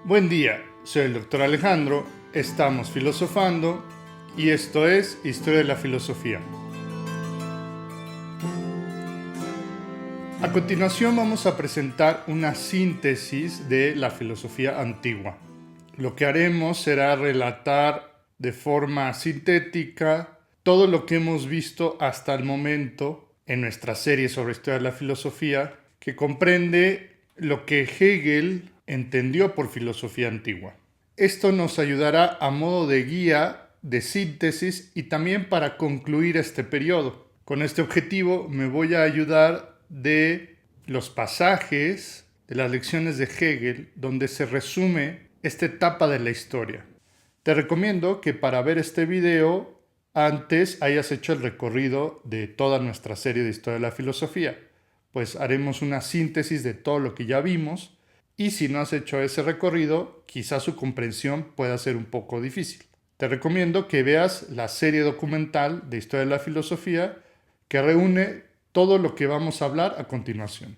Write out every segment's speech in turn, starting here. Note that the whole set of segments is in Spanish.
Buen día, soy el Dr. Alejandro, estamos filosofando y esto es Historia de la Filosofía. A continuación vamos a presentar una síntesis de la filosofía antigua. Lo que haremos será relatar de forma sintética todo lo que hemos visto hasta el momento en nuestra serie sobre Historia de la Filosofía, que comprende lo que Hegel entendió por filosofía antigua. Esto nos ayudará a modo de guía, de síntesis y también para concluir este periodo. Con este objetivo me voy a ayudar de los pasajes de las lecciones de Hegel donde se resume esta etapa de la historia. Te recomiendo que para ver este video antes hayas hecho el recorrido de toda nuestra serie de Historia de la Filosofía, pues haremos una síntesis de todo lo que ya vimos y si no has hecho ese recorrido, quizás su comprensión pueda ser un poco difícil. Te recomiendo que veas la serie documental de Historia de la Filosofía que reúne todo lo que vamos a hablar a continuación.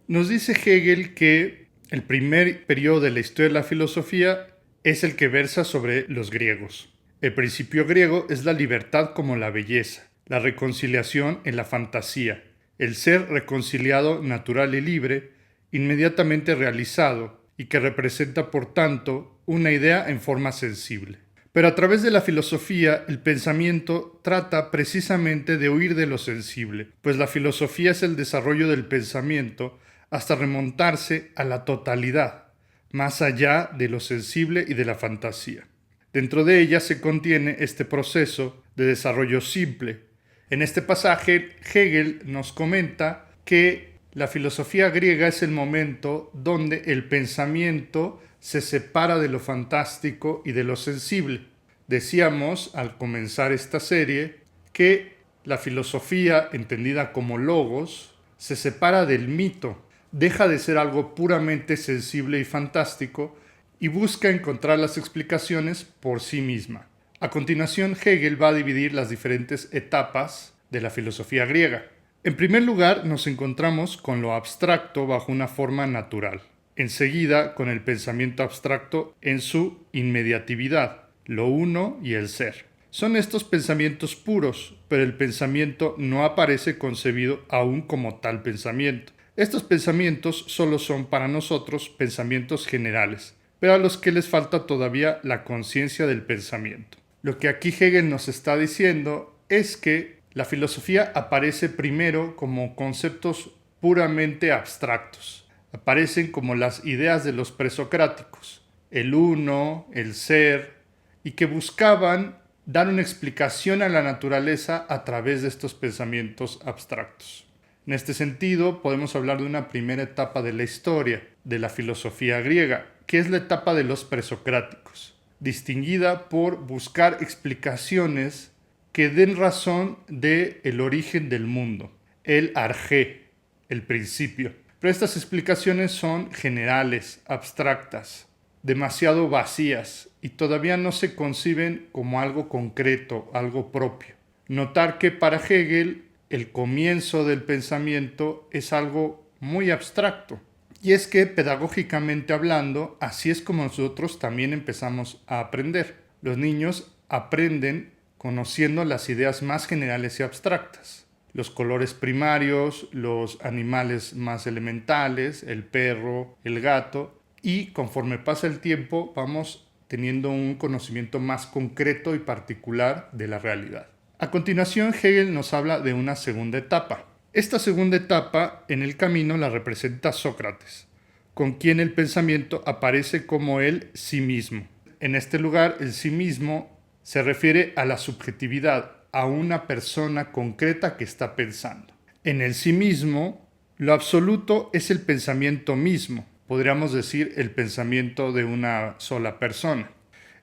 Nos dice Hegel que el primer periodo de la historia de la filosofía es el que versa sobre los griegos. El principio griego es la libertad como la belleza, la reconciliación en la fantasía, el ser reconciliado natural y libre, inmediatamente realizado y que representa por tanto una idea en forma sensible. Pero a través de la filosofía, el pensamiento trata precisamente de huir de lo sensible, pues la filosofía es el desarrollo del pensamiento hasta remontarse a la totalidad, más allá de lo sensible y de la fantasía. Dentro de ella se contiene este proceso de desarrollo simple. En este pasaje, Hegel nos comenta que la filosofía griega es el momento donde el pensamiento se separa de lo fantástico y de lo sensible. Decíamos al comenzar esta serie que la filosofía, entendida como logos, se separa del mito, deja de ser algo puramente sensible y fantástico y busca encontrar las explicaciones por sí misma. A continuación, Hegel va a dividir las diferentes etapas de la filosofía griega. En primer lugar, nos encontramos con lo abstracto bajo una forma natural. Enseguida, con el pensamiento abstracto en su inmediatividad, lo uno y el ser. Son estos pensamientos puros, pero el pensamiento no aparece concebido aún como tal pensamiento. Estos pensamientos solo son para nosotros pensamientos generales, pero a los que les falta todavía la conciencia del pensamiento. Lo que aquí Hegel nos está diciendo es que la filosofía aparece primero como conceptos puramente abstractos. Aparecen como las ideas de los presocráticos, el uno, el ser, y que buscaban dar una explicación a la naturaleza a través de estos pensamientos abstractos. En este sentido, podemos hablar de una primera etapa de la historia de la filosofía griega, que es la etapa de los presocráticos, distinguida por buscar explicaciones que den razón del origen del mundo, el arjé, el principio. Pero estas explicaciones son generales, abstractas, demasiado vacías y todavía no se conciben como algo concreto, algo propio. Notar que para Hegel el comienzo del pensamiento es algo muy abstracto. Y es que pedagógicamente hablando, así es como nosotros también empezamos a aprender. Los niños aprenden conociendo las ideas más generales y abstractas. Los colores primarios, los animales más elementales, el perro, el gato, y conforme pasa el tiempo vamos teniendo un conocimiento más concreto y particular de la realidad. A continuación, Hegel nos habla de una segunda etapa. Esta segunda etapa en el camino la representa Sócrates, con quien el pensamiento aparece como el sí mismo. En este lugar, el sí mismo se refiere a la subjetividad, a una persona concreta que está pensando. En el sí mismo, lo absoluto es el pensamiento mismo, podríamos decir el pensamiento de una sola persona.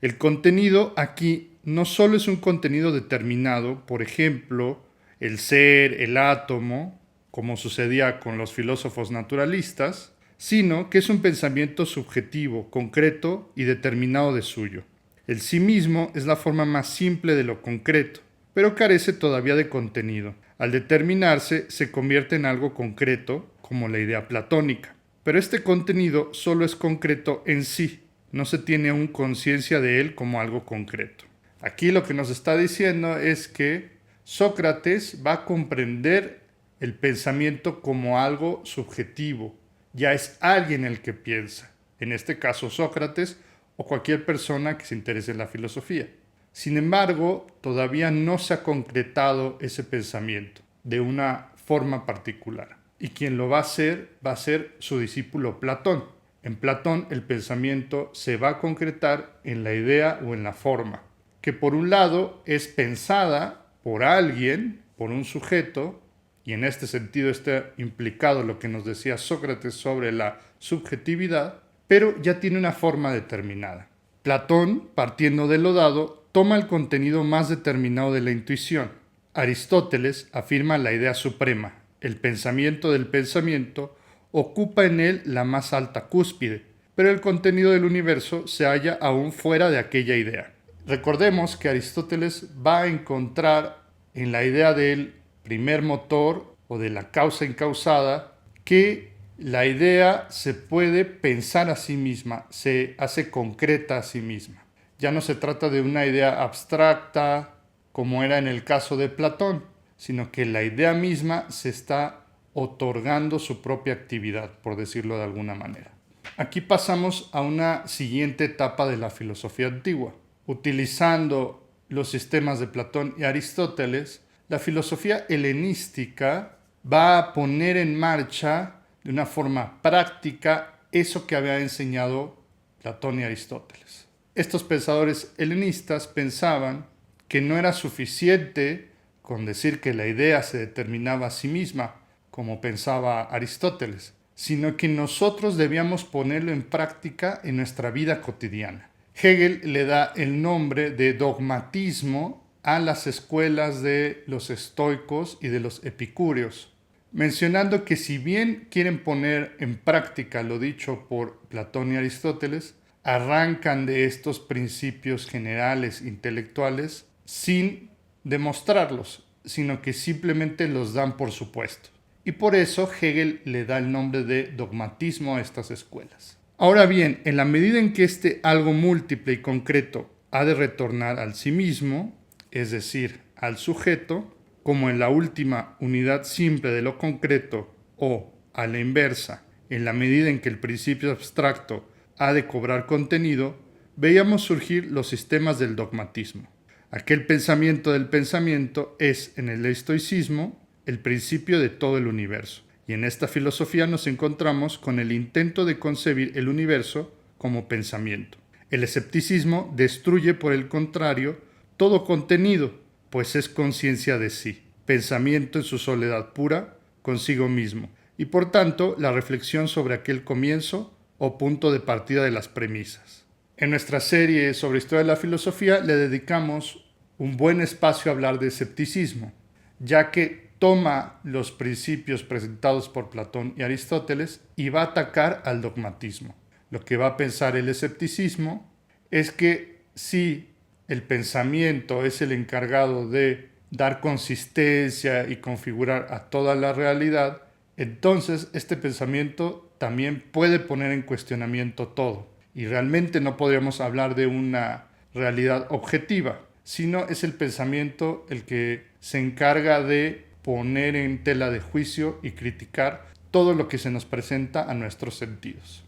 El contenido aquí no solo es un contenido determinado, por ejemplo, el ser, el átomo, como sucedía con los filósofos naturalistas, sino que es un pensamiento subjetivo, concreto y determinado de suyo. El sí mismo es la forma más simple de lo concreto, pero carece todavía de contenido. Al determinarse, se convierte en algo concreto, como la idea platónica. pero este contenido solo es concreto en sí, no se tiene aún conciencia de él como algo concreto. Aquí lo que nos está diciendo es que Sócrates va a comprender el pensamiento como algo subjetivo, ya es alguien el que piensa, en este caso Sócrates o cualquier persona que se interese en la filosofía. Sin embargo, todavía no se ha concretado ese pensamiento de una forma particular. Y quien lo va a ser su discípulo Platón. En Platón el pensamiento se va a concretar en la idea o en la forma, que por un lado es pensada por alguien, por un sujeto, y en este sentido está implicado lo que nos decía Sócrates sobre la subjetividad, pero ya tiene una forma determinada. Platón, partiendo de lo dado, toma el contenido más determinado de la intuición. Aristóteles afirma la idea suprema. El pensamiento del pensamiento ocupa en él la más alta cúspide, pero el contenido del universo se halla aún fuera de aquella idea. Recordemos que Aristóteles va a encontrar en la idea del primer motor o de la causa incausada que la idea se puede pensar a sí misma, se hace concreta a sí misma. Ya no se trata de una idea abstracta como era en el caso de Platón, sino que la idea misma se está otorgando su propia actividad, por decirlo de alguna manera. Aquí pasamos a una siguiente etapa de la filosofía antigua. Utilizando los sistemas de Platón y Aristóteles, la filosofía helenística va a poner en marcha de una forma práctica eso que había enseñado Platón y Aristóteles. Estos pensadores helenistas pensaban que no era suficiente con decir que la idea se determinaba a sí misma, como pensaba Aristóteles, sino que nosotros debíamos ponerlo en práctica en nuestra vida cotidiana. Hegel le da el nombre de dogmatismo a las escuelas de los estoicos y de los epicúreos, mencionando que si bien quieren poner en práctica lo dicho por Platón y Aristóteles, arrancan de estos principios generales intelectuales sin demostrarlos, sino que simplemente los dan por supuesto. Y por eso Hegel le da el nombre de dogmatismo a estas escuelas. Ahora bien, en la medida en que este algo múltiple y concreto ha de retornar al sí mismo, es decir, al sujeto, como en la última unidad simple de lo concreto, o a la inversa, en la medida en que el principio abstracto ha de cobrar contenido, veíamos surgir los sistemas del dogmatismo. Aquel pensamiento del pensamiento es, en el estoicismo, el principio de todo el universo. Y en esta filosofía nos encontramos con el intento de concebir el universo como pensamiento. El escepticismo destruye, por el contrario, todo contenido, pues es conciencia de sí, pensamiento en su soledad pura, consigo mismo, y por tanto la reflexión sobre aquel comienzo o punto de partida de las premisas. En nuestra serie sobre historia de la filosofía le dedicamos un buen espacio a hablar de escepticismo, ya que toma los principios presentados por Platón y Aristóteles y va a atacar al dogmatismo. Lo que va a pensar el escepticismo es que si el pensamiento es el encargado de dar consistencia y configurar a toda la realidad, entonces este pensamiento también puede poner en cuestionamiento todo. Y realmente no podríamos hablar de una realidad objetiva, sino es el pensamiento el que se encarga de poner en tela de juicio y criticar todo lo que se nos presenta a nuestros sentidos.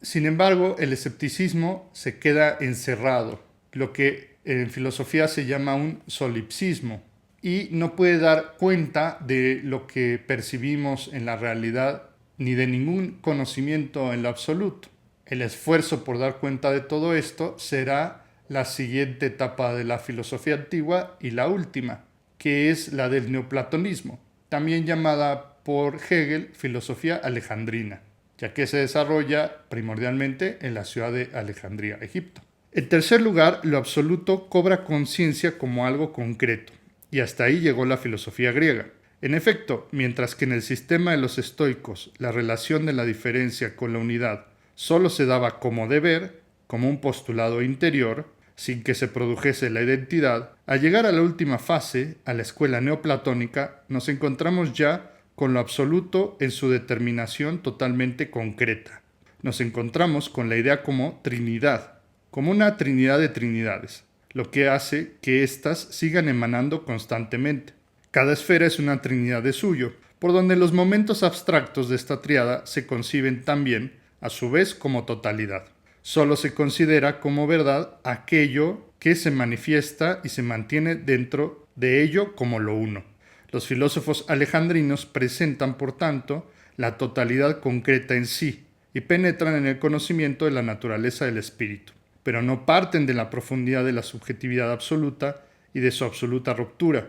Sin embargo, el escepticismo se queda encerrado, lo que en filosofía se llama un solipsismo, y no puede dar cuenta de lo que percibimos en la realidad ni de ningún conocimiento en lo absoluto. El esfuerzo por dar cuenta de todo esto será la siguiente etapa de la filosofía antigua y la última, que es la del neoplatonismo, también llamada por Hegel filosofía alejandrina, ya que se desarrolla primordialmente en la ciudad de Alejandría, Egipto. En tercer lugar, lo absoluto cobra conciencia como algo concreto, y hasta ahí llegó la filosofía griega. En efecto, mientras que en el sistema de los estoicos la relación de la diferencia con la unidad solo se daba como deber, como un postulado interior, sin que se produjese la identidad, al llegar a la última fase, a la escuela neoplatónica, nos encontramos ya con lo absoluto en su determinación totalmente concreta. Nos encontramos con la idea como Trinidad, como una trinidad de trinidades, lo que hace que éstas sigan emanando constantemente. Cada esfera es una trinidad de suyo, por donde los momentos abstractos de esta tríada se conciben también, a su vez, como totalidad. Solo se considera como verdad aquello que se manifiesta y se mantiene dentro de ello como lo uno. Los filósofos alejandrinos presentan, por tanto, la totalidad concreta en sí y penetran en el conocimiento de la naturaleza del espíritu, pero no parten de la profundidad de la subjetividad absoluta y de su absoluta ruptura,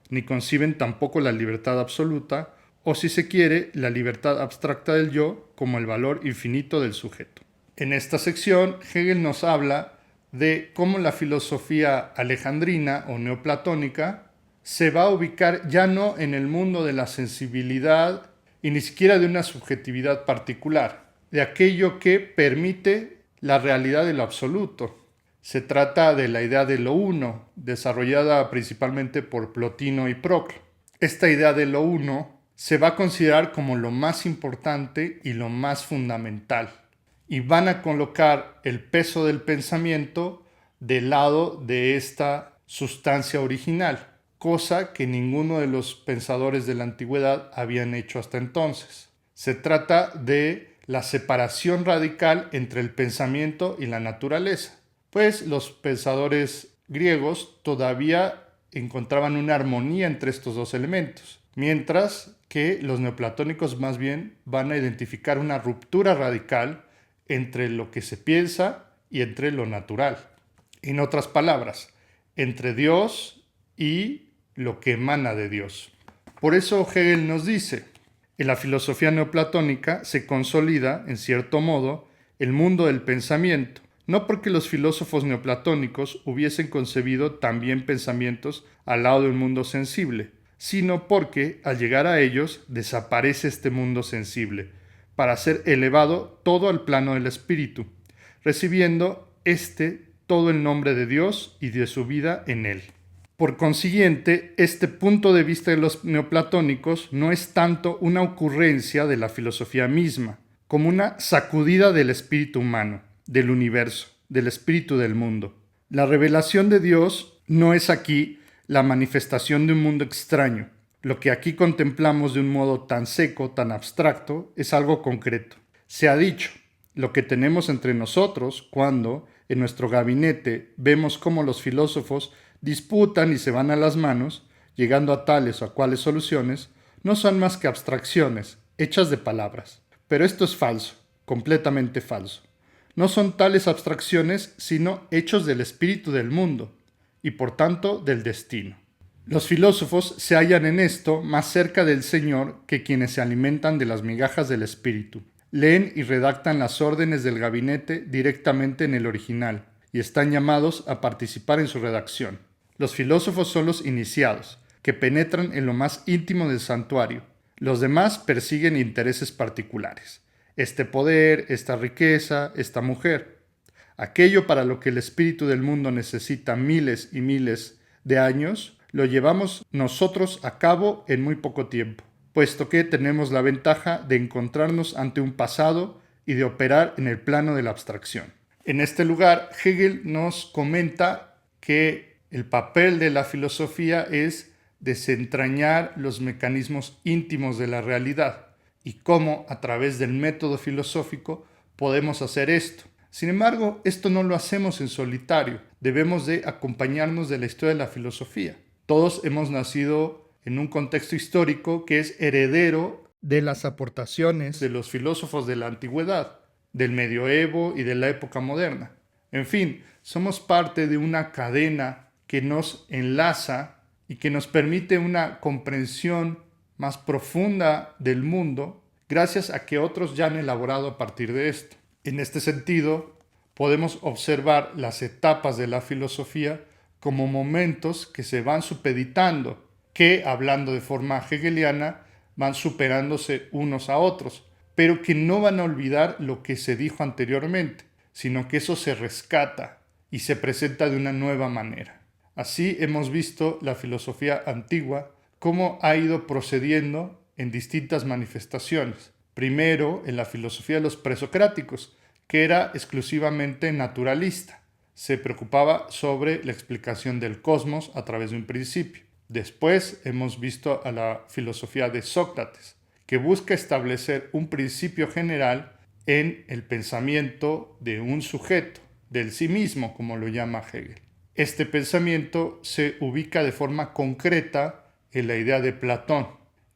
ni conciben tampoco la libertad absoluta, o si se quiere, la libertad abstracta del yo como el valor infinito del sujeto. En esta sección, Hegel nos habla de cómo la filosofía alejandrina o neoplatónica se va a ubicar ya no en el mundo de la sensibilidad y ni siquiera de una subjetividad particular, de aquello que permite la realidad de lo absoluto. Se trata de la idea de lo uno, desarrollada principalmente por Plotino y Proclo. Esta idea de lo uno se va a considerar como lo más importante y lo más fundamental, y van a colocar el peso del pensamiento del lado de esta sustancia original, cosa que ninguno de los pensadores de la antigüedad habían hecho hasta entonces. Se trata de la separación radical entre el pensamiento y la naturaleza, pues los pensadores griegos todavía encontraban una armonía entre estos dos elementos, mientras que los neoplatónicos más bien van a identificar una ruptura radical entre lo que se piensa y entre lo natural. En otras palabras, entre Dios y lo que emana de Dios. Por eso Hegel nos dice, en la filosofía neoplatónica se consolida, en cierto modo, el mundo del pensamiento, no porque los filósofos neoplatónicos hubiesen concebido también pensamientos al lado de un mundo sensible, sino porque, al llegar a ellos, desaparece este mundo sensible, para ser elevado todo al plano del espíritu, recibiendo todo el nombre de Dios y de su vida en él. Por consiguiente, este punto de vista de los neoplatónicos no es tanto una ocurrencia de la filosofía misma, como una sacudida del espíritu humano, del universo, del espíritu del mundo. La revelación de Dios no es aquí la manifestación de un mundo extraño. Lo que aquí contemplamos de un modo tan seco, tan abstracto, es algo concreto. Se ha dicho, lo que tenemos entre nosotros cuando, en nuestro gabinete, vemos cómo los filósofos disputan y se van a las manos, llegando a tales o a cuales soluciones, no son más que abstracciones, hechas de palabras. Pero esto es falso, completamente falso. No son tales abstracciones, sino hechos del espíritu del mundo, y por tanto del destino. Los filósofos se hallan en esto más cerca del Señor que quienes se alimentan de las migajas del espíritu. Leen y redactan las órdenes del gabinete directamente en el original, y están llamados a participar en su redacción. Los filósofos son los iniciados, que penetran en lo más íntimo del santuario. Los demás persiguen intereses particulares. Este poder, esta riqueza, esta mujer. Aquello para lo que el espíritu del mundo necesita miles y miles de años, lo llevamos nosotros a cabo en muy poco tiempo, puesto que tenemos la ventaja de encontrarnos ante un pasado y de operar en el plano de la abstracción. En este lugar, Hegel nos comenta que el papel de la filosofía es desentrañar los mecanismos íntimos de la realidad y cómo, a través del método filosófico, podemos hacer esto. Sin embargo, esto no lo hacemos en solitario. Debemos de acompañarnos de la historia de la filosofía. Todos hemos nacido en un contexto histórico que es heredero de las aportaciones de los filósofos de la antigüedad, del medioevo y de la época moderna. En fin, somos parte de una cadena que nos enlaza y que nos permite una comprensión más profunda del mundo gracias a que otros ya han elaborado a partir de esto. En este sentido, podemos observar las etapas de la filosofía como momentos que se van supeditando, que, hablando de forma hegeliana, van superándose unos a otros, pero que no van a olvidar lo que se dijo anteriormente, sino que eso se rescata y se presenta de una nueva manera. Así hemos visto la filosofía antigua, cómo ha ido procediendo en distintas manifestaciones. Primero, en la filosofía de los presocráticos, que era exclusivamente naturalista. Se preocupaba sobre la explicación del cosmos a través de un principio. Después hemos visto a la filosofía de Sócrates, que busca establecer un principio general en el pensamiento de un sujeto, del sí mismo, como lo llama Hegel. Este pensamiento se ubica de forma concreta en la idea de Platón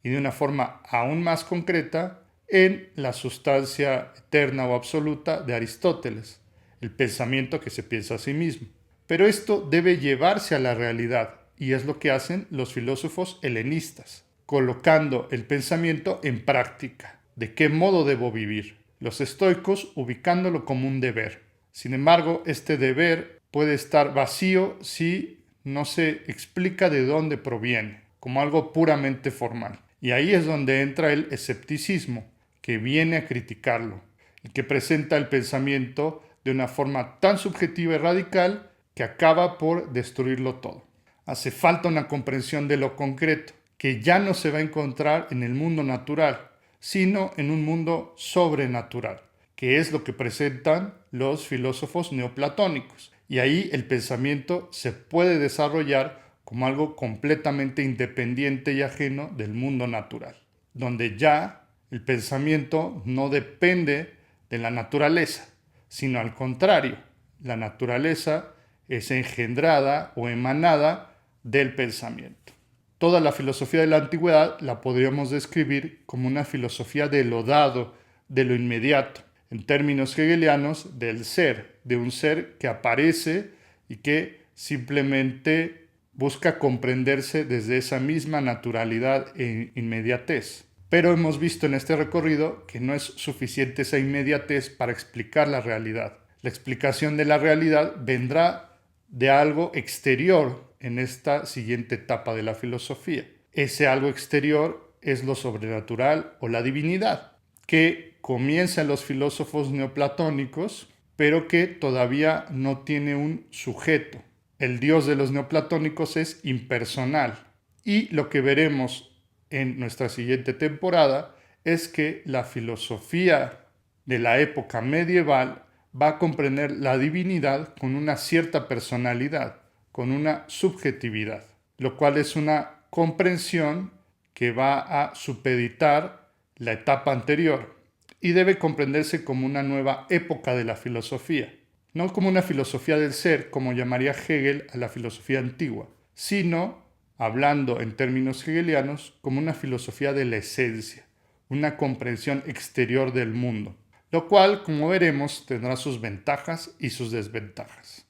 y de una forma aún más concreta en la sustancia eterna o absoluta de Aristóteles, el pensamiento que se piensa a sí mismo. Pero esto debe llevarse a la realidad y es lo que hacen los filósofos helenistas, colocando el pensamiento en práctica. ¿De qué modo debo vivir? Los estoicos ubicándolo como un deber. Sin embargo, este deber puede estar vacío si no se explica de dónde proviene, como algo puramente formal. Y ahí es donde entra el escepticismo, que viene a criticarlo y que presenta el pensamiento de una forma tan subjetiva y radical que acaba por destruirlo todo. Hace falta una comprensión de lo concreto, que ya no se va a encontrar en el mundo natural, sino en un mundo sobrenatural, que es lo que presentan los filósofos neoplatónicos. Y ahí el pensamiento se puede desarrollar como algo completamente independiente y ajeno del mundo natural, donde ya el pensamiento no depende de la naturaleza, sino al contrario, la naturaleza es engendrada o emanada del pensamiento. Toda la filosofía de la antigüedad la podríamos describir como una filosofía de lo dado, de lo inmediato, en términos hegelianos del ser, de un ser que aparece y que simplemente busca comprenderse desde esa misma naturalidad e inmediatez. Pero hemos visto en este recorrido que no es suficiente esa inmediatez para explicar la realidad. La explicación de la realidad vendrá de algo exterior en esta siguiente etapa de la filosofía. Ese algo exterior es lo sobrenatural o la divinidad, que comienza en los filósofos neoplatónicos, pero que todavía no tiene un sujeto. El Dios de los neoplatónicos es impersonal. Y lo que veremos en nuestra siguiente temporada es que la filosofía de la época medieval va a comprender la divinidad con una cierta personalidad, con una subjetividad, lo cual es una comprensión que va a supeditar la etapa anterior y debe comprenderse como una nueva época de la filosofía, no como una filosofía del ser, como llamaría Hegel a la filosofía antigua, sino, hablando en términos hegelianos, como una filosofía de la esencia, una comprensión exterior del mundo, lo cual, como veremos, tendrá sus ventajas y sus desventajas.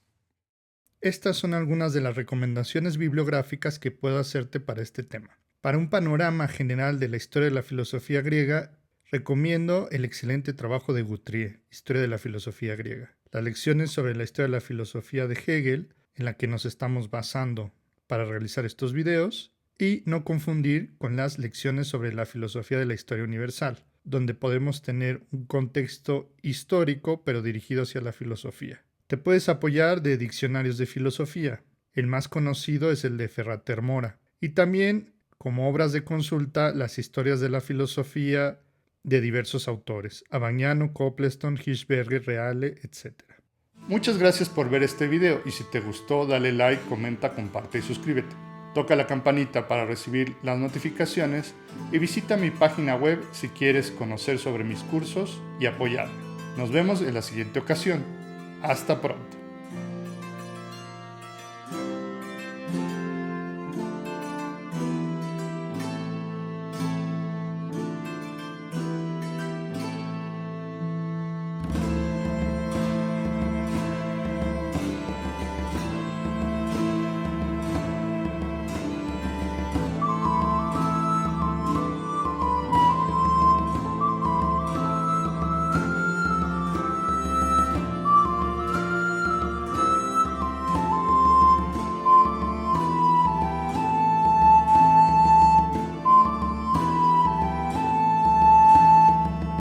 Estas son algunas de las recomendaciones bibliográficas que puedo hacerte para este tema. Para un panorama general de la historia de la filosofía griega, recomiendo el excelente trabajo de Guthrie, Historia de la filosofía griega. Las lecciones sobre la historia de la filosofía de Hegel, en la que nos estamos basando para realizar estos videos, y no confundir con las lecciones sobre la filosofía de la historia universal, donde podemos tener un contexto histórico pero dirigido hacia la filosofía. Te puedes apoyar de diccionarios de filosofía. El más conocido es el de Ferrater Mora. Y también, como obras de consulta, las historias de la filosofía de diversos autores: Abagnano, Copleston, Hirschberger, Reale, etc. Muchas gracias por ver este video y si te gustó dale like, comenta, comparte y suscríbete. Toca la campanita para recibir las notificaciones y visita mi página web si quieres conocer sobre mis cursos y apoyarme. Nos vemos en la siguiente ocasión. Hasta pronto.